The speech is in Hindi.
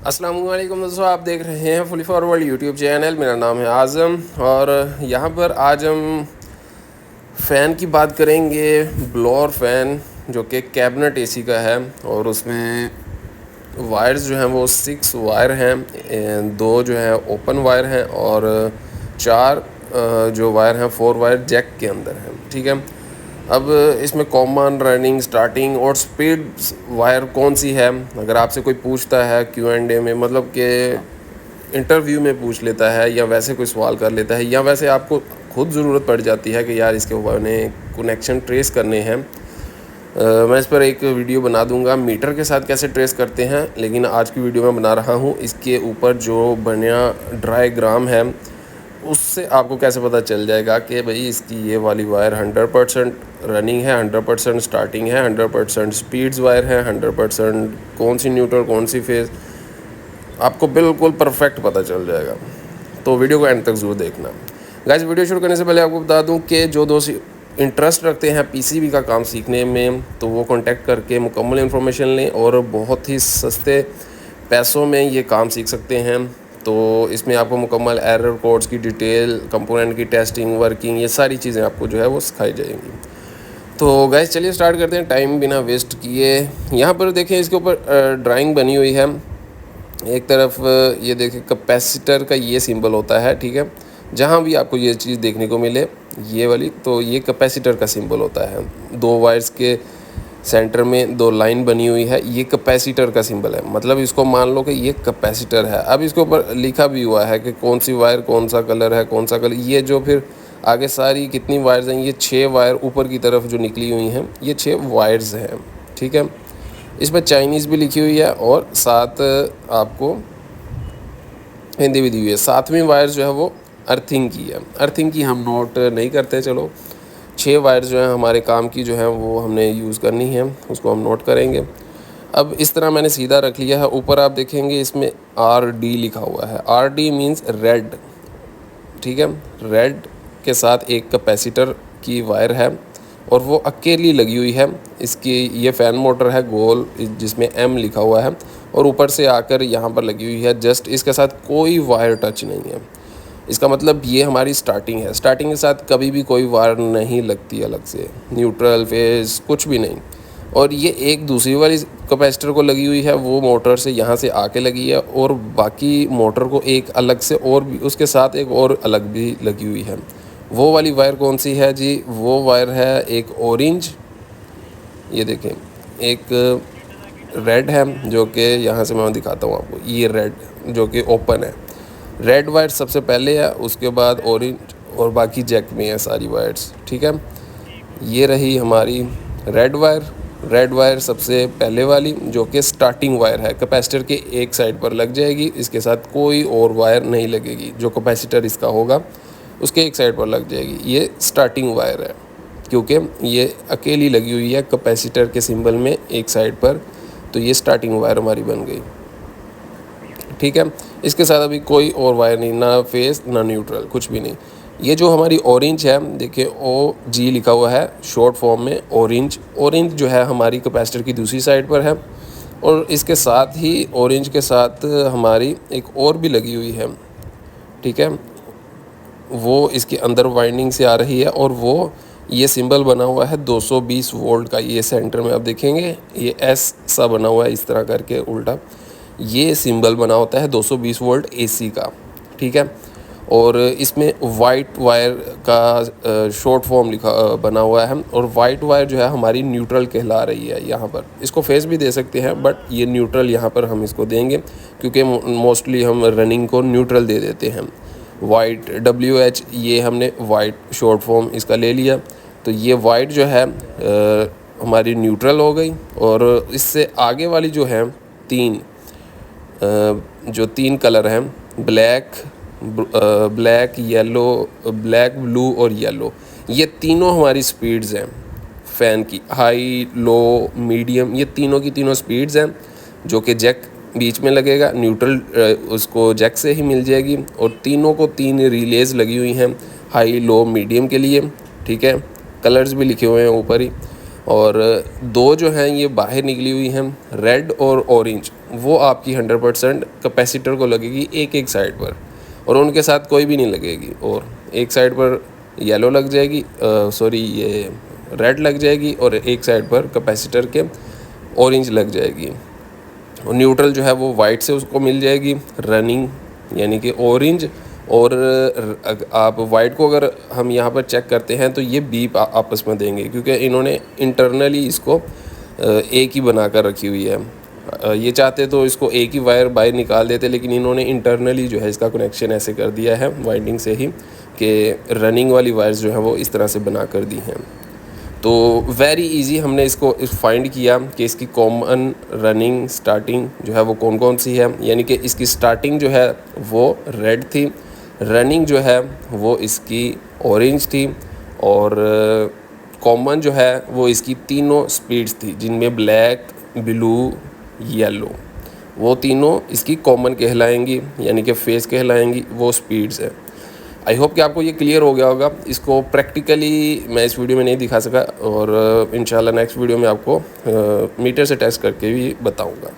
अस्सलाम वालेकुम दोस्तों, आप देख रहे हैं फुली फॉरवर्ड यूट्यूब चैनल। मेरा नाम है आज़म और यहाँ पर आज हम फ़ैन की बात करेंगे। ब्लोअर फ़ैन जो कि कैबिनेट एसी का है और उसमें वायर्स जो हैं वो 6 वायर हैं, 2 जो है ओपन वायर हैं और 4 जो वायर हैं 4 वायर जैक के अंदर हैं। ठीक है, अब इसमें कॉमन, रनिंग, स्टार्टिंग और स्पीड वायर कौन सी है, अगर आपसे कोई पूछता है Q&A में, मतलब कि इंटरव्यू में पूछ लेता है या वैसे कोई सवाल कर लेता है या वैसे आपको खुद ज़रूरत पड़ जाती है कि यार इसके मैंने कनेक्शन ट्रेस करने हैं, मैं इस पर एक वीडियो बना दूंगा मीटर के साथ कैसे ट्रेस करते हैं। लेकिन आज की वीडियो मैं बना रहा हूँ इसके ऊपर जो बना डायग्राम है उससे आपको कैसे पता चल जाएगा कि भाई इसकी ये वाली वायर 100% रनिंग है, 100% स्टार्टिंग है, 100% स्पीड्स वायर है, 100% कौन सी न्यूट्रल कौन सी फेज, आपको बिल्कुल परफेक्ट पता चल जाएगा। तो वीडियो को एंड तक ज़रूर देखना। गाइस, वीडियो शुरू करने से पहले आपको बता दूं कि जो दोस्त इंटरेस्ट रखते हैं पीसीबी का काम सीखने में तो वो कांटेक्ट करके मुकम्मल इन्फॉर्मेशन लें और बहुत ही सस्ते पैसों में ये काम सीख सकते हैं। तो इसमें आपको मुकम्मल एरर कोड्स की डिटेल, कंपोनेंट की टेस्टिंग, वर्किंग, ये सारी चीज़ें आपको जो है वो सिखाई जाएंगी। तो गाइस चलिए स्टार्ट करते हैं टाइम बिना वेस्ट किए। यहाँ पर देखें इसके ऊपर ड्राइंग बनी हुई है। एक तरफ ये देखिए कैपेसिटर का ये सिंबल होता है। ठीक है, जहाँ भी आपको ये चीज़ देखने को मिले ये वाली, तो ये कैपेसिटर का सिंबल होता है। 2 वायर्स के सेंटर में 2 लाइन बनी हुई है, ये कैपेसिटर का सिंबल है, मतलब इसको मान लो कि ये कैपेसिटर है। अब इसके ऊपर लिखा भी हुआ है कि कौन सी वायर कौन सा कलर है, कौन सा कलर, ये जो फिर आगे सारी कितनी वायर्स हैं, ये 6 वायर ऊपर की तरफ जो निकली हुई हैं ये 6 वायर्स हैं। ठीक है, इसमें चाइनीज़ भी लिखी हुई है और साथ आपको हिंदी भी दी हुई है। 7वीं वायर जो है वो अर्थिंग की है। अर्थिंग की हम नोट नहीं करते, चलो 6 वायर जो है हमारे काम की जो है वो हमने यूज़ करनी है, उसको हम नोट करेंगे। अब इस तरह मैंने सीधा रख लिया है। ऊपर आप देखेंगे इसमें RD लिखा हुआ है। RD means red. ठीक है, रेड के साथ एक कैपेसिटर की वायर है और वो अकेली लगी हुई है। इसकी ये फ़ैन मोटर है गोल, जिसमें M लिखा हुआ है और ऊपर से आकर यहाँ पर लगी हुई है। जस्ट इसके साथ कोई वायर टच नहीं है। इसका मतलब ये हमारी स्टार्टिंग है। स्टार्टिंग के साथ कभी भी कोई वायर नहीं लगती अलग से, न्यूट्रल, फेज, कुछ भी नहीं। और ये एक दूसरी वाली कैपेसिटर को लगी हुई है, वो मोटर से यहाँ से आके लगी है और बाकी मोटर को एक अलग से और भी उसके साथ एक और अलग भी लगी हुई है। वो वाली वायर कौन सी है जी? वो वायर है एक ऑरेंज, ये देखें, एक रेड है जो कि यहाँ से मैं दिखाता हूँ आपको, ये रेड जो कि ओपन है। रेड वायर सबसे पहले है, उसके बाद ऑरेंज और बाकी जैक में है सारी वायर्स। ठीक है, ये रही हमारी रेड वायर। रेड वायर सबसे पहले वाली जो कि स्टार्टिंग वायर है, कैपेसिटर के एक साइड पर लग जाएगी, इसके साथ कोई और वायर नहीं लगेगी। जो कैपेसिटर इसका होगा उसके एक साइड पर लग जाएगी, ये स्टार्टिंग वायर है क्योंकि ये अकेली लगी हुई है कैपेसिटर के सिंबल में एक साइड पर, तो ये स्टार्टिंग वायर हमारी बन गई। ठीक है, इसके साथ अभी कोई और वायर नहीं, ना फेस ना न्यूट्रल, कुछ भी नहीं। ये जो हमारी ऑरेंज है, देखिए OG लिखा हुआ है शॉर्ट फॉर्म में, ऑरेंज। ऑरेंज जो है हमारी कैपेसिटर की दूसरी साइड पर है और इसके साथ ही ऑरेंज के साथ हमारी एक और भी लगी हुई है। ठीक है, वो इसके अंदर वाइंडिंग से आ रही है और वो ये सिंबल बना हुआ है 220 वोल्ट का। ये सेंटर में आप देखेंगे ये S सा बना हुआ है इस तरह करके उल्टा, ये सिंबल बना होता है 220 वोल्ट AC का। ठीक है, और इसमें वाइट वायर का शॉर्ट फॉर्म लिखा बना हुआ है और वाइट वायर जो है हमारी न्यूट्रल कहला रही है। यहाँ पर इसको फेस भी दे सकते हैं बट ये न्यूट्रल यहाँ पर हम इसको देंगे क्योंकि मोस्टली हम रनिंग को न्यूट्रल दे देते हैं। वाइट WH, ये हमने वाइट शॉर्ट फॉर्म इसका ले लिया, तो ये वाइट जो है हमारी न्यूट्रल हो गई। और इससे आगे वाली जो है जो 3 कलर हैं, ब्लैक, येलो, ब्लैक, ब्लू और येलो, ये तीनों हमारी स्पीड्स हैं फ़ैन की। हाई, लो, मीडियम, ये तीनों की तीनों स्पीड्स हैं जो कि जैक बीच में लगेगा, न्यूट्रल उसको जैक से ही मिल जाएगी और तीनों को 3 रिलेज लगी हुई हैं हाई, लो, मीडियम के लिए। ठीक है, कलर्स भी लिखे हुए हैं ऊपर ही। और 2 जो हैं ये बाहर निकली हुई हैं, रेड और ऑरेंज। वो आपकी 100% कैपेसिटर को लगेगी एक एक साइड पर, और उनके साथ कोई भी नहीं लगेगी। और एक साइड पर येलो लग जाएगी, सॉरी ये रेड लग जाएगी, और एक साइड पर कैपेसिटर के ऑरेंज लग जाएगी। और न्यूट्रल जो है वो वाइट से उसको मिल जाएगी, रनिंग यानी कि ऑरेंज। और आप वाइट को अगर हम यहाँ पर चेक करते हैं तो ये बीप आपस में देंगे, क्योंकि इन्होंने इंटरनली इसको एक ही बना कर रखी हुई है। ये चाहते तो इसको एक ही वायर बाहर निकाल देते, लेकिन इन्होंने इंटरनली जो है इसका कनेक्शन ऐसे कर दिया है वाइंडिंग से ही, कि रनिंग वाली वायर्स जो हैं वो इस तरह से बना कर दी हैं। तो वेरी इजी हमने इसको फाइंड किया कि इसकी कॉमन रनिंग स्टार्टिंग जो है वो कौन कौन सी है। यानी कि इसकी स्टार्टिंग जो है वो रेड थी, रनिंग जो है वो इसकी ऑरेंज थी, और कॉमन जो है वो इसकी तीनों स्पीड्स थी, जिनमें ब्लैक, ब्लू, येलो, वो तीनों इसकी कॉमन कहलाएंगी, यानी कि फेस कहलाएंगी, वो स्पीड्स है। आई होप कि आपको ये क्लियर हो गया होगा। इसको प्रैक्टिकली मैं इस वीडियो में नहीं दिखा सका, और इंशाल्लाह नेक्स्ट वीडियो में आपको मीटर से टेस्ट करके भी बताऊंगा।